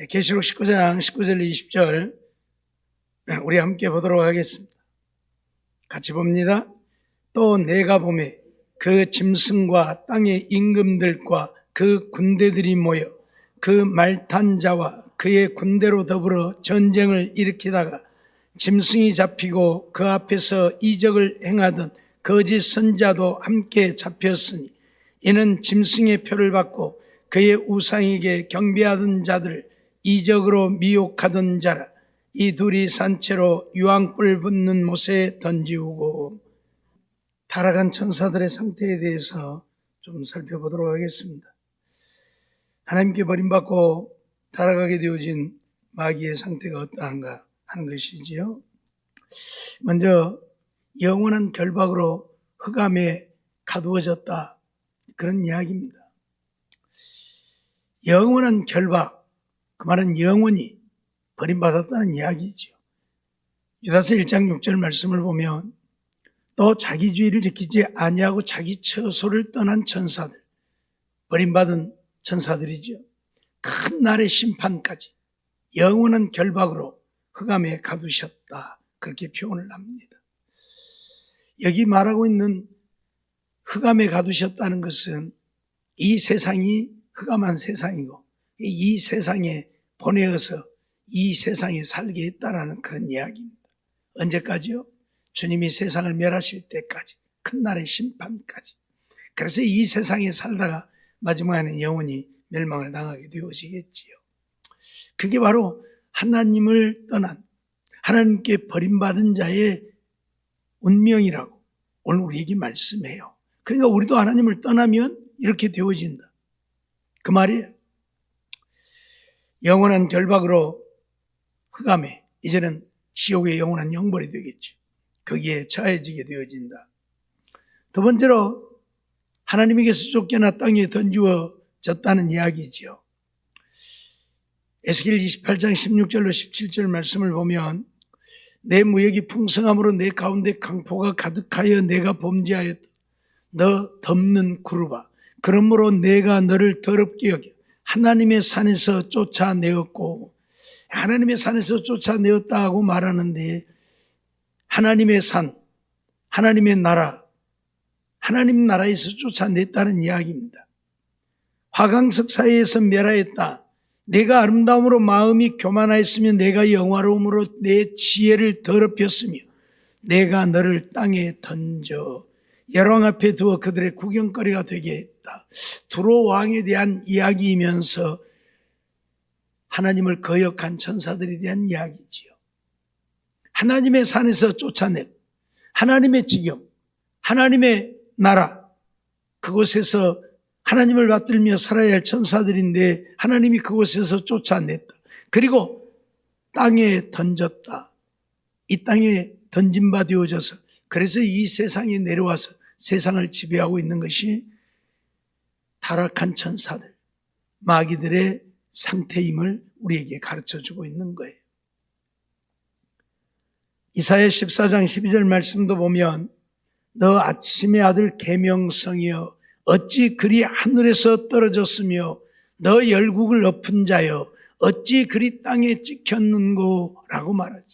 계시록 19장 19절 20절 우리 함께 보도록 하겠습니다. 같이 봅니다. 또 내가 보매 그 짐승과 땅의 임금들과 그 군대들이 모여 그 말탄 자와 그의 군대로 더불어 전쟁을 일으키다가 짐승이 잡히고 그 앞에서 이적을 행하던 거짓 선자도 함께 잡혔으니 이는 짐승의 표를 받고 그의 우상에게 경배하던 자들을 이적으로 미혹하던 자라. 이 둘이 산채로 유황불 붙는 못에 던지우고. 타락한 천사들의 상태에 대해서 좀 살펴보도록 하겠습니다. 하나님께 버림받고 타락하게 되어진 마귀의 상태가 어떠한가 하는 것이지요. 먼저 영원한 결박으로 흑암에 가두어졌다, 그런 이야기입니다. 영원한 결박, 그 말은 영원히 버림받았다는 이야기죠. 유다서 1장 6절 말씀을 보면 또 자기주의를 지키지 아니하고 자기 처소를 떠난 천사들, 버림받은 천사들이죠. 큰 날의 심판까지 영원한 결박으로 흑암에 가두셨다, 그렇게 표현을 합니다. 여기 말하고 있는 흑암에 가두셨다는 것은 이 세상이 흑암한 세상이고 이 세상에 보내어서 이 세상에 살게 했다라는 그런 이야기입니다. 언제까지요? 주님이 세상을 멸하실 때까지, 큰 날의 심판까지. 그래서 이 세상에 살다가 마지막에는 영원히 멸망을 당하게 되어지겠지요. 그게 바로 하나님을 떠난, 하나님께 버림받은 자의 운명이라고 오늘 우리에게 말씀해요. 그러니까 우리도 하나님을 떠나면 이렇게 되어진다, 그 말이에요. 영원한 결박으로 흑암에, 이제는 지옥의 영원한 형벌이 되겠죠. 거기에 처해지게 되어진다. 두 번째로 하나님에게서 쫓겨나 땅에 던지워졌다는 이야기지요. 에스겔 28장 16절로 17절 말씀을 보면 내 무역이 풍성함으로 내 가운데 강포가 가득하여 내가 범죄하였다. 너 덮는 구루바, 그러므로 내가 너를 더럽게 여겨 하나님의 산에서 쫓아내었고, 하나님의 산에서 쫓아내었다고 말하는데 하나님의 산, 하나님의 나라, 하나님 나라에서 쫓아냈다는 이야기입니다. 화강석 사이에서 멸하였다. 내가 아름다움으로 마음이 교만하였으며 내가 영화로움으로 내 지혜를 더럽혔으며 내가 너를 땅에 던져 열왕 앞에 두어 그들의 구경거리가 되게 했다. 두로 왕에 대한 이야기이면서 하나님을 거역한 천사들에 대한 이야기지요. 하나님의 산에서 쫓아내고 하나님의 지경, 하나님의 나라, 그곳에서 하나님을 받들며 살아야 할 천사들인데 하나님이 그곳에서 쫓아냈다. 그리고 땅에 던졌다. 이 땅에 던진 바 되어져서, 그래서 이 세상에 내려와서 세상을 지배하고 있는 것이 타락한 천사들, 마귀들의 상태임을 우리에게 가르쳐주고 있는 거예요. 이사야 14장 12절 말씀도 보면 너 아침의 아들 계명성이여 어찌 그리 하늘에서 떨어졌으며 너 열국을 엎은 자여 어찌 그리 땅에 찍혔는고 라고 말하죠.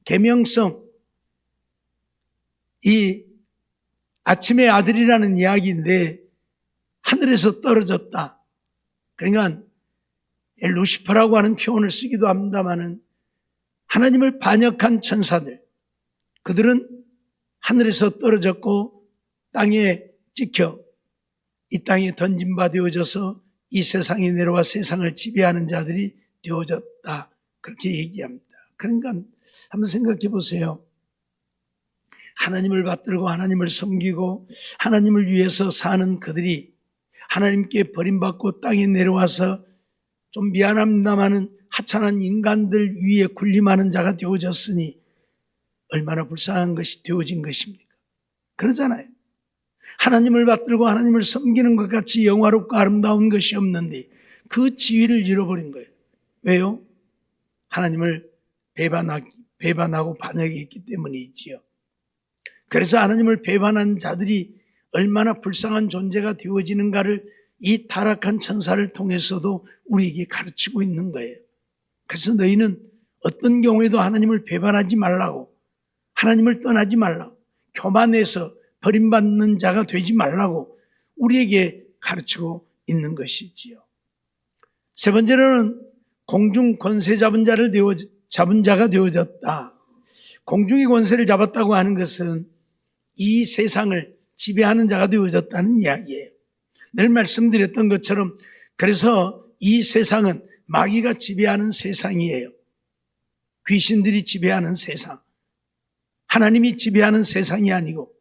계명성, 이 아침의 아들이라는 이야기인데 하늘에서 떨어졌다. 그러니까 루시퍼라고 하는 표현을 쓰기도 합니다마는 하나님을 반역한 천사들, 그들은 하늘에서 떨어졌고 땅에 찍혀 이 땅에 던진 바 되어져서 이 세상에 내려와 세상을 지배하는 자들이 되어졌다, 그렇게 얘기합니다. 그러니까 한번 생각해 보세요. 하나님을 받들고 하나님을 섬기고 하나님을 위해서 사는 그들이 하나님께 버림받고 땅에 내려와서 좀 미안합니다마는 하찮은 인간들 위에 군림하는 자가 되어졌으니 얼마나 불쌍한 것이 되어진 것입니까? 그러잖아요. 하나님을 받들고 하나님을 섬기는 것 같이 영화롭고 아름다운 것이 없는데 그 지위를 잃어버린 거예요. 왜요? 하나님을 배반하고 반역했기 때문이지요. 그래서 하나님을 배반한 자들이 얼마나 불쌍한 존재가 되어지는가를 이 타락한 천사를 통해서도 우리에게 가르치고 있는 거예요. 그래서 너희는 어떤 경우에도 하나님을 배반하지 말라고, 하나님을 떠나지 말라고, 교만해서 버림받는 자가 되지 말라고 우리에게 가르치고 있는 것이지요. 세 번째로는 공중 권세 잡은 자가 되어졌다. 공중의 권세를 잡았다고 하는 것은 이 세상을 지배하는 자가 되어졌다는 이야기예요. 늘 말씀드렸던 것처럼 그래서 이 세상은 마귀가 지배하는 세상이에요. 귀신들이 지배하는 세상, 하나님이 지배하는 세상이 아니고,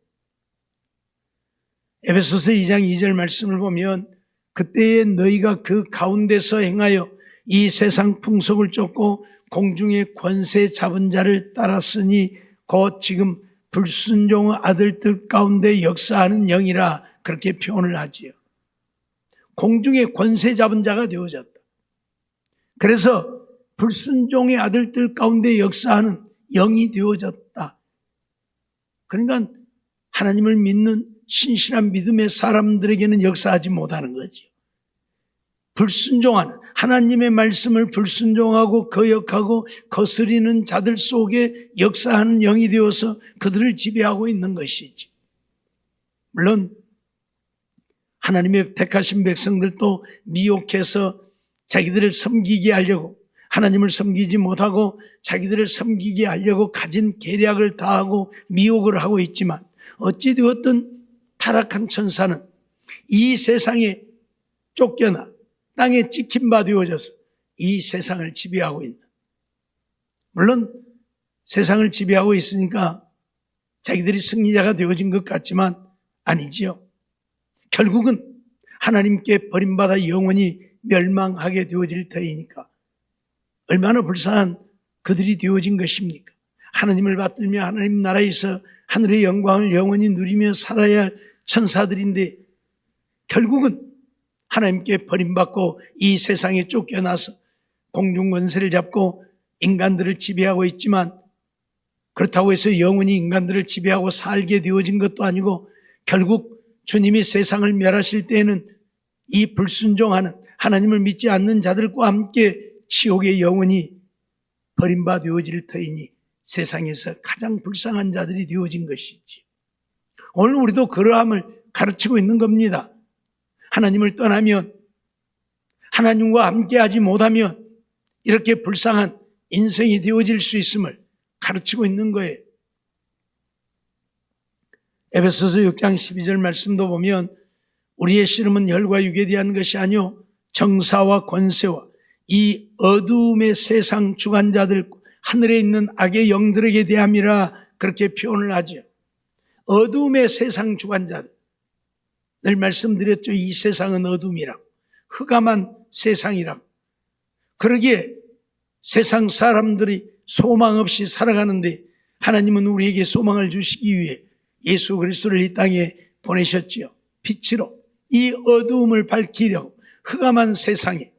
에베소서 2장 2절 말씀을 보면 그때에 너희가 그 가운데서 행하여 이 세상 풍속을 쫓고 공중의 권세 잡은 자를 따랐으니 곧 지금 불순종의 아들들 가운데 역사하는 영이라 그렇게 표현을 하지요. 공중의 권세 잡은 자가 되어졌다. 그래서 불순종의 아들들 가운데 역사하는 영이 되어졌다. 그러니까 하나님을 믿는 신실한 믿음의 사람들에게는 역사하지 못하는 거죠. 불순종하는, 하나님의 말씀을 불순종하고 거역하고 거스리는 자들 속에 역사하는 영이 되어서 그들을 지배하고 있는 것이지. 물론 하나님의 택하신 백성들도 미혹해서 자기들을 섬기게 하려고, 하나님을 섬기지 못하고 자기들을 섬기게 하려고 가진 계략을 다하고 미혹을 하고 있지만, 어찌되었든 타락한 천사는 이 세상에 쫓겨나 땅에 찍힌 바 되어져서 이 세상을 지배하고 있는, 물론 세상을 지배하고 있으니까 자기들이 승리자가 되어진 것 같지만 아니지요. 결국은 하나님께 버림받아 영원히 멸망하게 되어질 터이니까 얼마나 불쌍한 그들이 되어진 것입니까? 하나님을 받들며 하나님 나라에서 하늘의 영광을 영원히 누리며 살아야 할 천사들인데 결국은 하나님께 버림받고 이 세상에 쫓겨나서 공중권세를 잡고 인간들을 지배하고 있지만, 그렇다고 해서 영원히 인간들을 지배하고 살게 되어진 것도 아니고, 결국 주님이 세상을 멸하실 때에는 이 불순종하는, 하나님을 믿지 않는 자들과 함께 지옥에 영원히 버림받아 되어질 터이니 세상에서 가장 불쌍한 자들이 되어진 것이지. 오늘 우리도 그러함을 가르치고 있는 겁니다. 하나님을 떠나면, 하나님과 함께하지 못하면 이렇게 불쌍한 인생이 되어질 수 있음을 가르치고 있는 거예요. 에베소서 6장 12절 말씀도 보면 우리의 씨름은 혈과 육에 대한 것이 아니요 정사와 권세와 이 어두움의 세상 주관자들, 하늘에 있는 악의 영들에게 대함이라 그렇게 표현을 하죠. 어두움의 세상 주관자들, 늘 말씀드렸죠. 이 세상은 어둠이라고, 흑암한 세상이라고. 그러기에 세상 사람들이 소망 없이 살아가는데 하나님은 우리에게 소망을 주시기 위해 예수 그리스도를 이 땅에 보내셨지요. 빛으로 이 어두움을 밝히려고 흑암한 세상에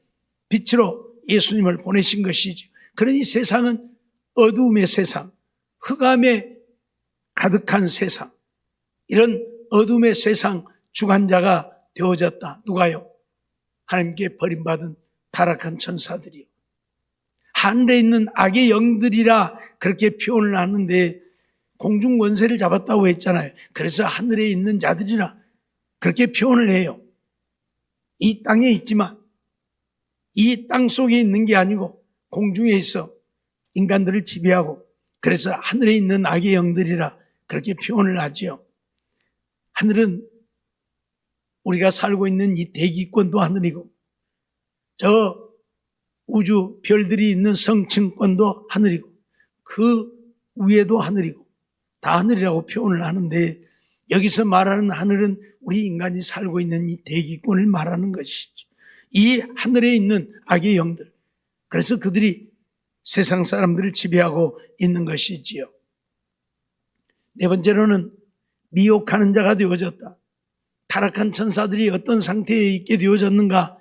빛으로 예수님을 보내신 것이죠. 그러니 세상은 어두움의 세상, 흑암에 가득한 세상, 이런 어둠의 세상 주관자가 되어졌다. 누가요? 하나님께 버림받은 타락한 천사들이요. 하늘에 있는 악의 영들이라 그렇게 표현을 하는데 공중 권세를 잡았다고 했잖아요. 그래서 하늘에 있는 자들이라 그렇게 표현을 해요. 이 땅에 있지만 이 땅 속에 있는 게 아니고 공중에 있어 인간들을 지배하고, 그래서 하늘에 있는 악의 영들이라 그렇게 표현을 하지요. 하늘은 우리가 살고 있는 이 대기권도 하늘이고, 저 우주 별들이 있는 성층권도 하늘이고, 그 위에도 하늘이고, 다 하늘이라고 표현을 하는데, 여기서 말하는 하늘은 우리 인간이 살고 있는 이 대기권을 말하는 것이죠. 이 하늘에 있는 악의 영들, 그래서 그들이 세상 사람들을 지배하고 있는 것이지요. 네 번째로는 미혹하는 자가 되어졌다. 타락한 천사들이 어떤 상태에 있게 되어졌는가?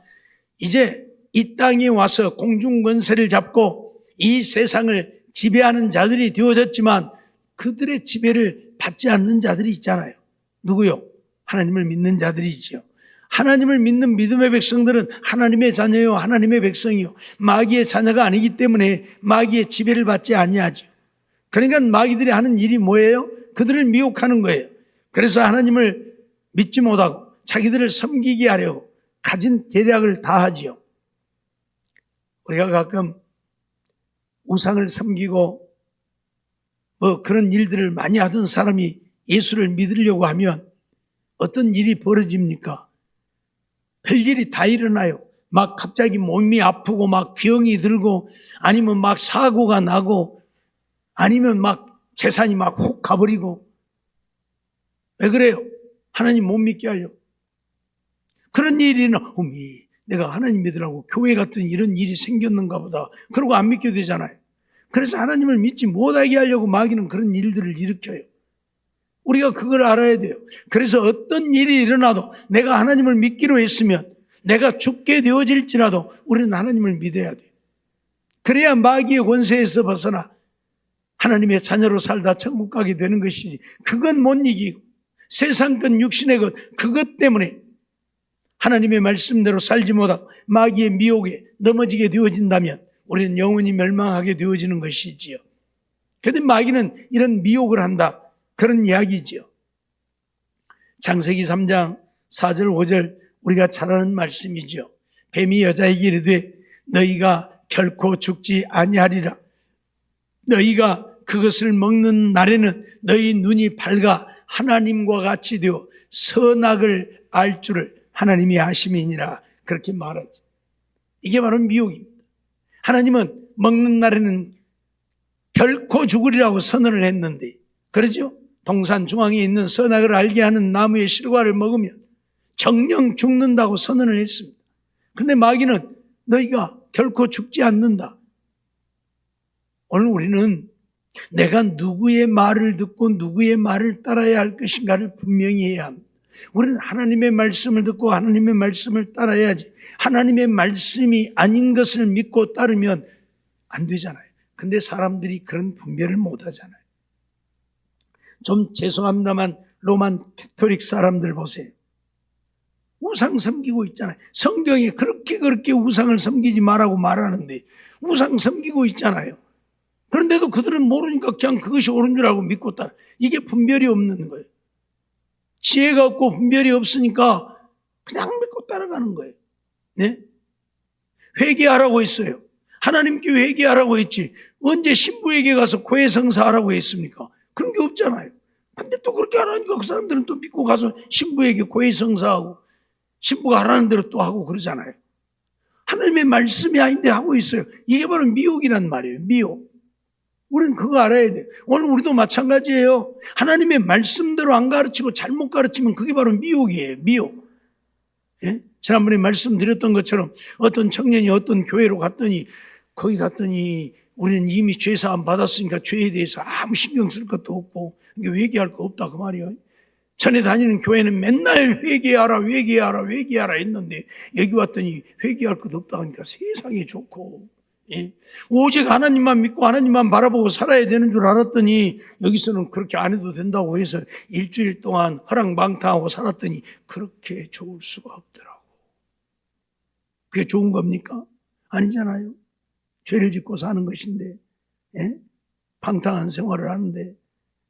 이제 이 땅에 와서 공중권세를 잡고 이 세상을 지배하는 자들이 되어졌지만 그들의 지배를 받지 않는 자들이 있잖아요. 누구요? 하나님을 믿는 자들이지요. 하나님을 믿는 믿음의 백성들은 하나님의 자녀요, 하나님의 백성이요, 마귀의 자녀가 아니기 때문에 마귀의 지배를 받지 아니하죠. 그러니까 마귀들이 하는 일이 뭐예요? 그들을 미혹하는 거예요. 그래서 하나님을 믿지 못하고 자기들을 섬기게 하려고 가진 계략을 다 하지요. 우리가 가끔 우상을 섬기고 그런 일들을 많이 하던 사람이 예수를 믿으려고 하면 어떤 일이 벌어집니까? 별일이 다 일어나요. 막 갑자기 몸이 아프고 막 병이 들고 아니면 막 사고가 나고 아니면 막 재산이 막 훅 가버리고. 왜 그래요? 하나님 못 믿게 하려고. 그런 일이는 내가 하나님 믿으라고 교회 갔더니 이런 일이 생겼는가 보다. 그러고 안 믿게 되잖아요. 그래서 하나님을 믿지 못하게 하려고 마귀는 그런 일들을 일으켜요. 우리가 그걸 알아야 돼요. 그래서 어떤 일이 일어나도 내가 하나님을 믿기로 했으면 내가 죽게 되어질지라도 우리는 하나님을 믿어야 돼요. 그래야 마귀의 권세에서 벗어나 하나님의 자녀로 살다 천국 가게 되는 것이지, 그건 못 이기고 세상 것 육신의 것 그것 때문에 하나님의 말씀대로 살지 못하고 마귀의 미혹에 넘어지게 되어진다면 우리는 영원히 멸망하게 되어지는 것이지요. 그런데 마귀는 이런 미혹을 한다, 그런 이야기지요. 창세기 3장 4절 5절 우리가 잘 아는 말씀이죠. 뱀이 여자에게 이르되 너희가 결코 죽지 아니하리라. 너희가 그것을 먹는 날에는 너희 눈이 밝아 하나님과 같이 되어 선악을 알 줄을 하나님이 아심이니라. 그렇게 말하죠. 이게 바로 미혹입니다. 하나님은 먹는 날에는 결코 죽으리라고 선언을 했는데, 그러죠? 동산 중앙에 있는 선악을 알게 하는 나무의 실과를 먹으면 정령 죽는다고 선언을 했습니다. 근데 마귀는 너희가 결코 죽지 않는다. 오늘 우리는 내가 누구의 말을 듣고 누구의 말을 따라야 할 것인가를 분명히 해야 합니다. 우리는 하나님의 말씀을 듣고 하나님의 말씀을 따라야지, 하나님의 말씀이 아닌 것을 믿고 따르면 안 되잖아요. 근데 사람들이 그런 분별을 못 하잖아요. 좀 죄송합니다만 로만 캐토릭 사람들 보세요. 우상 섬기고 있잖아요. 성경에 그렇게 우상을 섬기지 말라고 말하는데 우상 섬기고 있잖아요. 그런데도 그들은 모르니까 그냥 그것이 옳은 줄 알고 믿고 따라. 이게 분별이 없는 거예요. 지혜가 없고 분별이 없으니까 그냥 믿고 따라가는 거예요. 네? 회개하라고 했어요. 하나님께 회개하라고 했지 언제 신부에게 가서 고해성사하라고 했습니까? 그런 게 없잖아요. 근데 또 그렇게 하라니까 그 사람들은 또 믿고 가서 신부에게 고해성사하고 신부가 하라는 대로 또 하고 그러잖아요. 하나님의 말씀이 아닌데 하고 있어요. 이게 바로 미혹이란 말이에요. 미혹. 우리는 그거 알아야 돼요. 오늘 우리도 마찬가지예요. 하나님의 말씀대로 안 가르치고 잘못 가르치면 그게 바로 미혹이에요. 미혹. 예? 지난번에 말씀드렸던 것처럼 어떤 청년이 어떤 교회로 갔더니 거기 갔더니 우리는 이미 죄사함 받았으니까 죄에 대해서 아무 신경 쓸 것도 없고 회개할 거 없다 그 말이에요. 전에 다니는 교회는 맨날 회개하라 했는데 여기 왔더니 회개할 것도 없다 하니까 세상에 좋고, 예? 오직 하나님만 믿고 하나님만 바라보고 살아야 되는 줄 알았더니 여기서는 그렇게 안 해도 된다고 해서 일주일 동안 허랑방탕하고 살았더니 그렇게 좋을 수가 없더라고. 그게 좋은 겁니까? 아니잖아요. 죄를 짓고 사는 것인데, 예? 방탕한 생활을 하는데,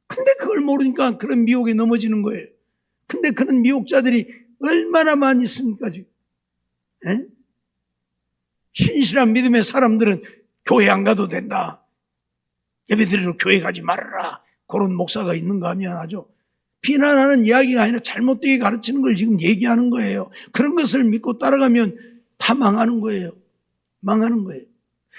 근데 그걸 모르니까 그런 미혹에 넘어지는 거예요. 근데 그런 미혹자들이 얼마나 많이 있습니까 지금? 예? 신실한 믿음의 사람들은 교회 안 가도 된다, 예배드리러 교회 가지 말아라, 그런 목사가 있는가 하면 아주 비난하는 이야기가 아니라 잘못되게 가르치는 걸 지금 얘기하는 거예요. 그런 것을 믿고 따라가면 다 망하는 거예요. 망하는 거예요.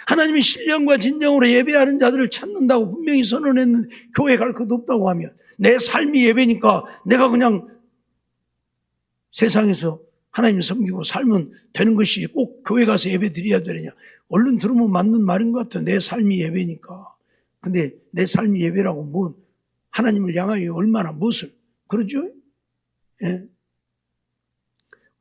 하나님이 신령과 진정으로 예배하는 자들을 찾는다고 분명히 선언했는데 교회 갈 것도 없다고 하면 내 삶이 예배니까 내가 그냥 세상에서 하나님 섬기고 살면 되는 것이 꼭 교회 가서 예배 드려야 되느냐. 얼른 들으면 맞는 말인 것 같아요. 내 삶이 예배니까. 근데 내 삶이 예배라고 뭔 하나님을 향하여 얼마나 무엇을 그러죠? 예.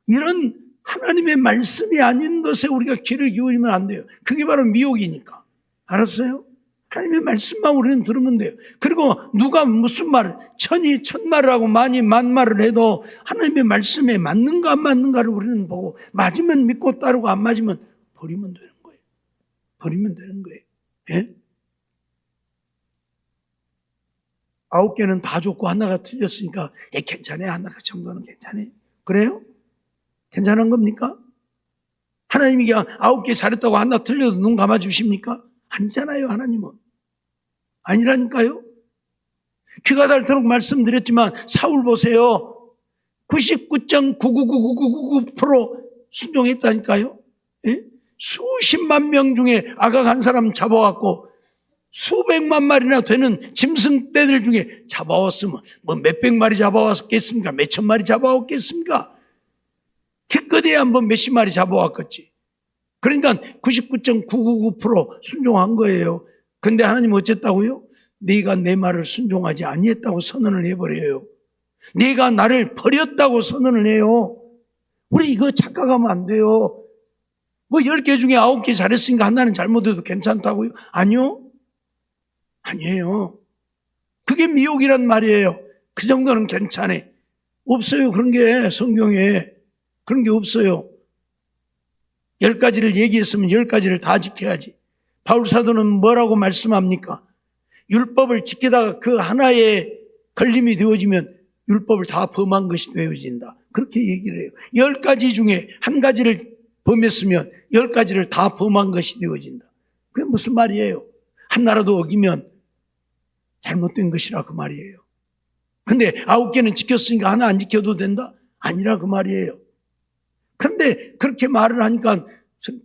이런 하나님의 말씀이 아닌 것에 우리가 귀를 기울이면 안 돼요. 그게 바로 미혹이니까. 알았어요? 하나님의 말씀만 우리는 들으면 돼요. 그리고 누가 무슨 말을 천이 천말을 하고 만이 만말을 해도 하나님의 말씀에 맞는가 안 맞는가를 우리는 보고 맞으면 믿고 따르고 안 맞으면 버리면 되는 거예요. 버리면 되는 거예요. 예? 9개는 다 좋고 하나가 틀렸으니까 괜찮아요. 하나가 정도는 괜찮아요. 그래요? 괜찮은 겁니까? 하나님이 그냥 9개 잘했다고 하나 틀려도 눈 감아주십니까? 아니잖아요. 하나님은. 아니라니까요. 귀가 닳도록 말씀드렸지만 사울 보세요. 99.9999999% 순종했다니까요. 예? 수십만 명 중에 아각 한 사람 잡아왔고 수백만 마리나 되는 짐승떼들 중에 잡아왔으면 뭐 몇백 마리 잡아왔겠습니까? 몇천 마리 잡아왔겠습니까? 기껏해야 한번 몇십 마리 잡아왔겠지. 그러니까 99.999% 순종한 거예요. 근데 하나님 어쨌다고요? 네가 내 말을 순종하지 아니했다고 선언을 해버려요. 네가 나를 버렸다고 선언을 해요. 우리 이거 착각하면 안 돼요. 뭐 10개 중에 9개 잘했으니까 하나는 잘못해도 괜찮다고요? 아니요. 아니에요. 그게 미혹이란 말이에요. 그 정도는 괜찮아. 없어요. 그런 게 성경에. 그런 게 없어요. 10가지를 얘기했으면 10가지를 다 지켜야지. 바울 사도는 뭐라고 말씀합니까? 율법을 지키다가 그 하나의 걸림이 되어지면 율법을 다 범한 것이 되어진다. 그렇게 얘기를 해요. 10가지 중에 한 가지를 범했으면 10가지를 다 범한 것이 되어진다. 그게 무슨 말이에요? 하나라도 어기면 잘못된 것이라 그 말이에요. 근데 9개는 지켰으니까 하나 안 지켜도 된다? 아니라 그 말이에요. 그런데 그렇게 말을 하니까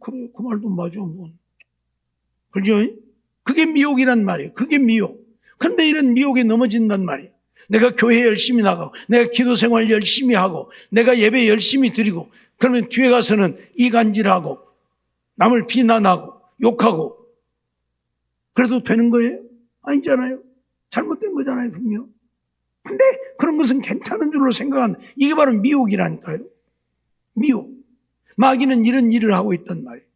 그래, 그 말도 맞아. 뭐. 그죠? 그게 미혹이란 말이에요. 그게 미혹. 그런데 이런 미혹에 넘어진단 말이에요. 내가 교회 열심히 나가고 내가 기도 생활 열심히 하고 내가 예배 열심히 드리고 그러면 뒤에 가서는 이간질하고 남을 비난하고 욕하고 그래도 되는 거예요? 아니잖아요. 잘못된 거잖아요, 분명. 근데 그런 것은 괜찮은 줄로 생각하는 이게 바로 미혹이라니까요. 미혹. 마귀는 이런 일을 하고 있단 말이에요.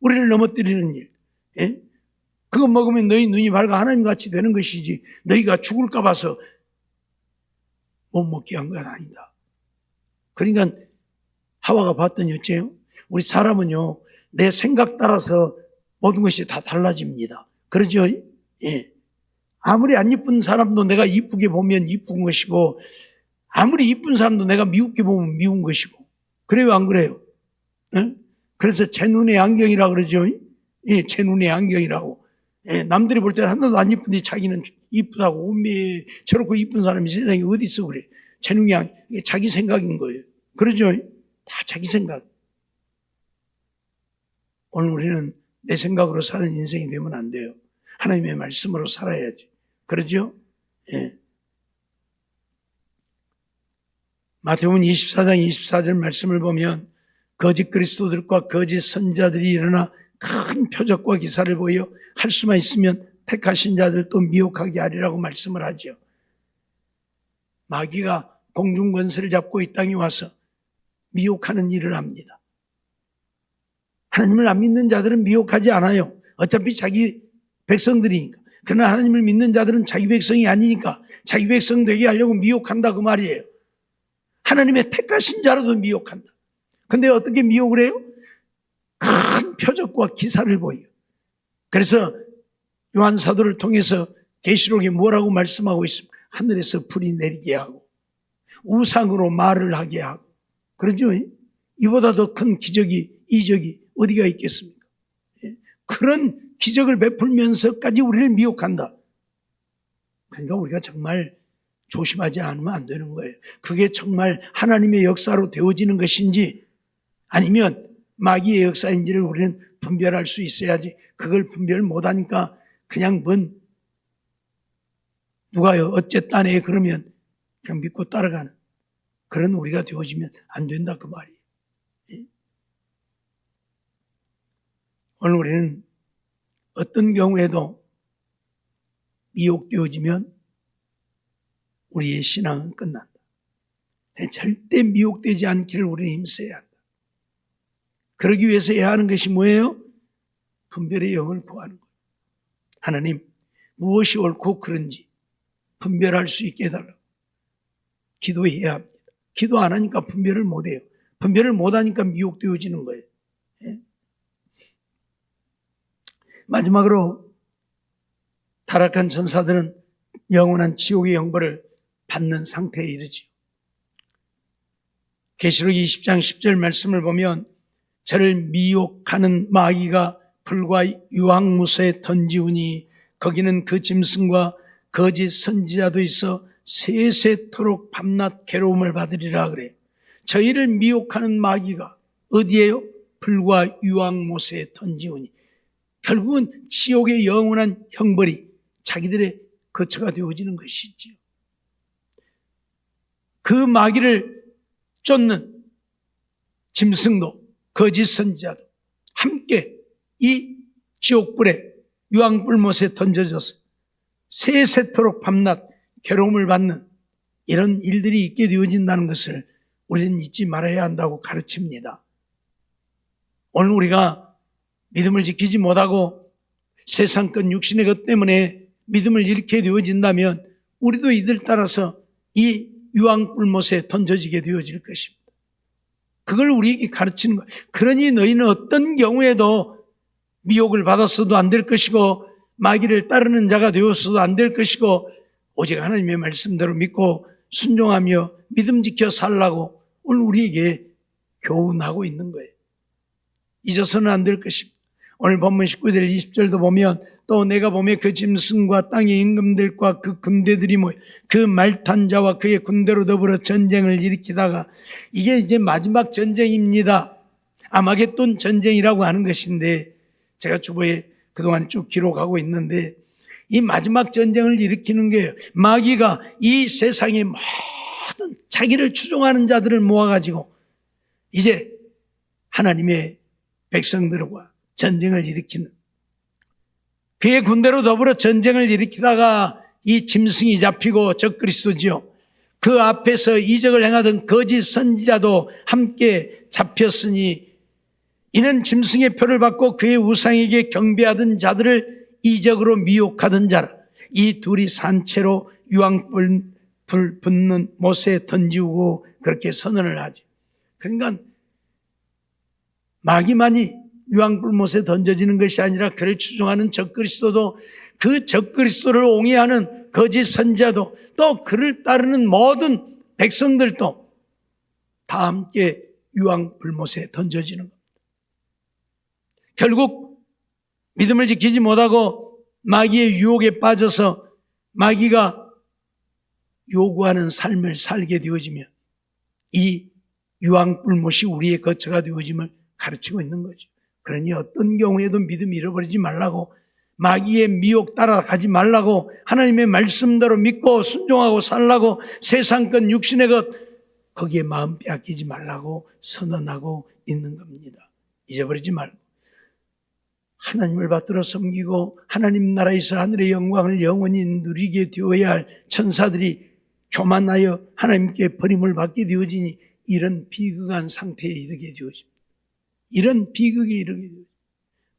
우리를 넘어뜨리는 일. 예? 그거 먹으면 너희 눈이 밝아 하나님같이 되는 것이지 너희가 죽을까 봐서 못 먹게 한 건 아니다. 그러니까 하와가 봤더니 어째요? 우리 사람은요 내 생각 따라서 모든 것이 다 달라집니다. 그러죠? 예. 아무리 안 이쁜 사람도 내가 이쁘게 보면 이쁜 것이고 아무리 이쁜 사람도 내가 미웁게 보면 미운 것이고 그래요 안 그래요? 예? 그래서 제 눈의 안경이라 그러죠? 예, 제 눈의 안경이라고. 예, 남들이 볼 때는 하나도 안 이쁜데 자기는 이쁘다고 오메 저렇게 이쁜 사람이 세상에 어디 있어 그래. 제 눈의 안경, 이게 자기 생각인 거예요. 그러죠? 다 자기 생각. 오늘 우리는 내 생각으로 사는 인생이 되면 안 돼요. 하나님의 말씀으로 살아야지. 그러죠? 예. 마태복음 24장 24절 말씀을 보면 거짓 그리스도들과 거짓 선자들이 일어나 큰 표적과 기사를 보여 할 수만 있으면 택하신 자들 또 미혹하게 하리라고 말씀을 하죠. 마귀가 공중 권세를 잡고 이 땅에 와서 미혹하는 일을 합니다. 하나님을 안 믿는 자들은 미혹하지 않아요. 어차피 자기 백성들이니까. 그러나 하나님을 믿는 자들은 자기 백성이 아니니까 자기 백성 되게 하려고 미혹한다 그 말이에요. 하나님의 택하신 자라도 미혹한다. 근데 어떻게 미혹을 해요? 큰 표적과 기사를 보여요. 그래서 요한 사도를 통해서 계시록에 뭐라고 말씀하고 있습니까? 하늘에서 불이 내리게 하고 우상으로 말을 하게 하고 그러죠? 이보다 더 큰 기적이 이적이 어디가 있겠습니까? 그런 기적을 베풀면서까지 우리를 미혹한다. 그러니까 우리가 정말 조심하지 않으면 안 되는 거예요. 그게 정말 하나님의 역사로 되어지는 것인지 아니면 마귀의 역사인지를 우리는 분별할 수 있어야지. 그걸 분별 못하니까 그냥 누가요 어쨌다네 그러면 그냥 믿고 따라가는 그런 우리가 되어지면 안 된다 그 말이에요. 오늘 우리는 어떤 경우에도 미혹되어지면 우리의 신앙은 끝난다. 절대 미혹되지 않기를 우리는 힘써야 한다. 그러기 위해서 해야 하는 것이 뭐예요? 분별의 영을 구하는 거예요. 하나님, 무엇이 옳고 그른지 분별할 수 있게 해달라고 기도해야 합니다. 기도 안 하니까 분별을 못해요. 분별을 못하니까 미혹되어지는 거예요. 예? 마지막으로 타락한 천사들은 영원한 지옥의 형벌을 받는 상태에 이르지요. 계시록 20장 10절 말씀을 보면 저를 미혹하는 마귀가 불과 유황무소에 던지우니 거기는 그 짐승과 거짓 선지자도 있어 세세토록 밤낮 괴로움을 받으리라 그래요. 저희를 미혹하는 마귀가 어디에요? 불과 유황무소에 던지우니 결국은 지옥의 영원한 형벌이 자기들의 거처가 되어지는 것이지요. 그 마귀를 쫓는 짐승도 거짓 선지자도 함께 이 지옥불에 유황불못에 던져져서 세세토록 밤낮 괴로움을 받는 이런 일들이 있게 되어진다는 것을 우리는 잊지 말아야 한다고 가르칩니다. 오늘 우리가 믿음을 지키지 못하고 세상권 육신의 것 때문에 믿음을 잃게 되어진다면 우리도 이들 따라서 이 유황불못에 던져지게 되어질 것입니다. 그걸 우리에게 가르치는 거예요. 그러니 너희는 어떤 경우에도 미혹을 받았어도 안 될 것이고 마귀를 따르는 자가 되었어도 안 될 것이고 오직 하나님의 말씀대로 믿고 순종하며 믿음 지켜 살라고 오늘 우리에게 교훈하고 있는 거예요. 잊어서는 안 될 것입니다. 오늘 본문 19절 20절도 보면 또 내가 보며 그 짐승과 땅의 임금들과 그 군대들이 모여 그 말탄 자와 그의 군대로 더불어 전쟁을 일으키다가 이게 이제 마지막 전쟁입니다. 아마겟돈 전쟁이라고 하는 것인데 제가 주보에 그동안 쭉 기록하고 있는데 이 마지막 전쟁을 일으키는 게 마귀가 이 세상의 모든 자기를 추종하는 자들을 모아가지고 이제 하나님의 백성들과 전쟁을 일으키는 그의 군대로 더불어 전쟁을 일으키다가 이 짐승이 잡히고 적그리스도지요. 그 앞에서 이적을 행하던 거짓 선지자도 함께 잡혔으니 이는 짐승의 표를 받고 그의 우상에게 경배하던 자들을 이적으로 미혹하던 자라. 이 둘이 산채로 유황불 붙는 못에 던지고 그렇게 선언을 하죠. 그러니까 마귀만이 유황불못에 던져지는 것이 아니라 그를 추종하는 적그리스도도 그 적그리스도를 옹이하는 거짓 선지자도 또 그를 따르는 모든 백성들도 다 함께 유황불못에 던져지는 겁니다. 결국 믿음을 지키지 못하고 마귀의 유혹에 빠져서 마귀가 요구하는 삶을 살게 되어지면 이 유황불못이 우리의 거처가 되어짐을 가르치고 있는 거죠. 그러니 어떤 경우에도 믿음 잃어버리지 말라고 마귀의 미혹 따라가지 말라고 하나님의 말씀대로 믿고 순종하고 살라고 세상권 육신의 것 거기에 마음 빼앗기지 말라고 선언하고 있는 겁니다. 잊어버리지 말고 하나님을 받들어 섬기고 하나님 나라에서 하늘의 영광을 영원히 누리게 되어야 할 천사들이 교만하여 하나님께 버림을 받게 되어지니 이런 비극한 상태에 이르게 되어집니다. 이런 비극에 이르게 되어집니다.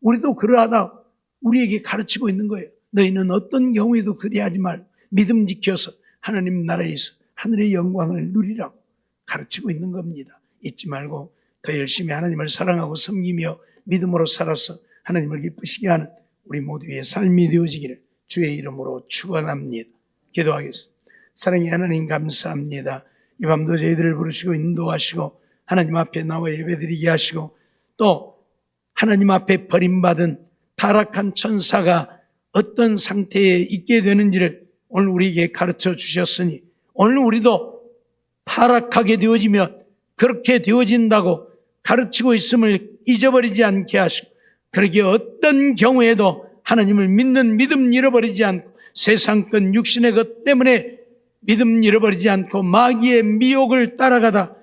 우리도 그러하다 우리에게 가르치고 있는 거예요. 너희는 어떤 경우에도 그리하지 말고 믿음 지켜서 하나님 나라에서 하늘의 영광을 누리라고 가르치고 있는 겁니다. 잊지 말고 더 열심히 하나님을 사랑하고 섬기며 믿음으로 살아서 하나님을 기쁘시게 하는 우리 모두의 삶이 되어지기를 주의 이름으로 축원합니다. 기도하겠습니다. 사랑의 하나님 감사합니다. 이 밤도 저희들을 부르시고 인도하시고 하나님 앞에 나와 예배드리게 하시고 또 하나님 앞에 버림받은 타락한 천사가 어떤 상태에 있게 되는지를 오늘 우리에게 가르쳐 주셨으니 오늘 우리도 타락하게 되어지면 그렇게 되어진다고 가르치고 있음을 잊어버리지 않게 하시고 그러기에 어떤 경우에도 하나님을 믿는 믿음 잃어버리지 않고 세상권 육신의 것 때문에 믿음 잃어버리지 않고 마귀의 미혹을 따라가다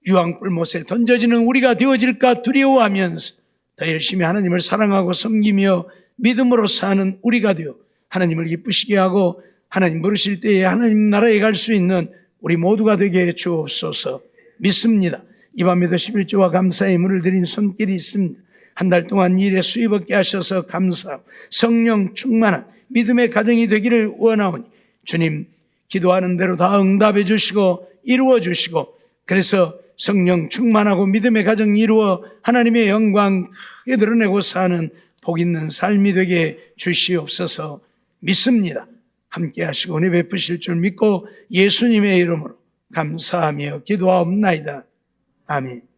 유황불못에 던져지는 우리가 되어질까 두려워하면서 더 열심히 하나님을 사랑하고 섬기며 믿음으로 사는 우리가 되어 하나님을 기쁘시게 하고 하나님 부르실 때에 하나님 나라에 갈 수 있는 우리 모두가 되게 해 주옵소서. 믿습니다. 이 밤에도 11조와 감사의 문을 드린 손길이 있습니다. 한 달 동안 일에 수입 얻게 하셔서 감사하고 성령 충만한 믿음의 가정이 되기를 원하오니 주님, 기도하는 대로 다 응답해 주시고 이루어 주시고, 그래서 성령 충만하고 믿음의 가정 이루어 하나님의 영광 크게 드러내고 사는 복 있는 삶이 되게 주시옵소서. 믿습니다. 함께 하시고 은혜 베푸실 줄 믿고 예수님의 이름으로 감사하며 기도하옵나이다. 아멘.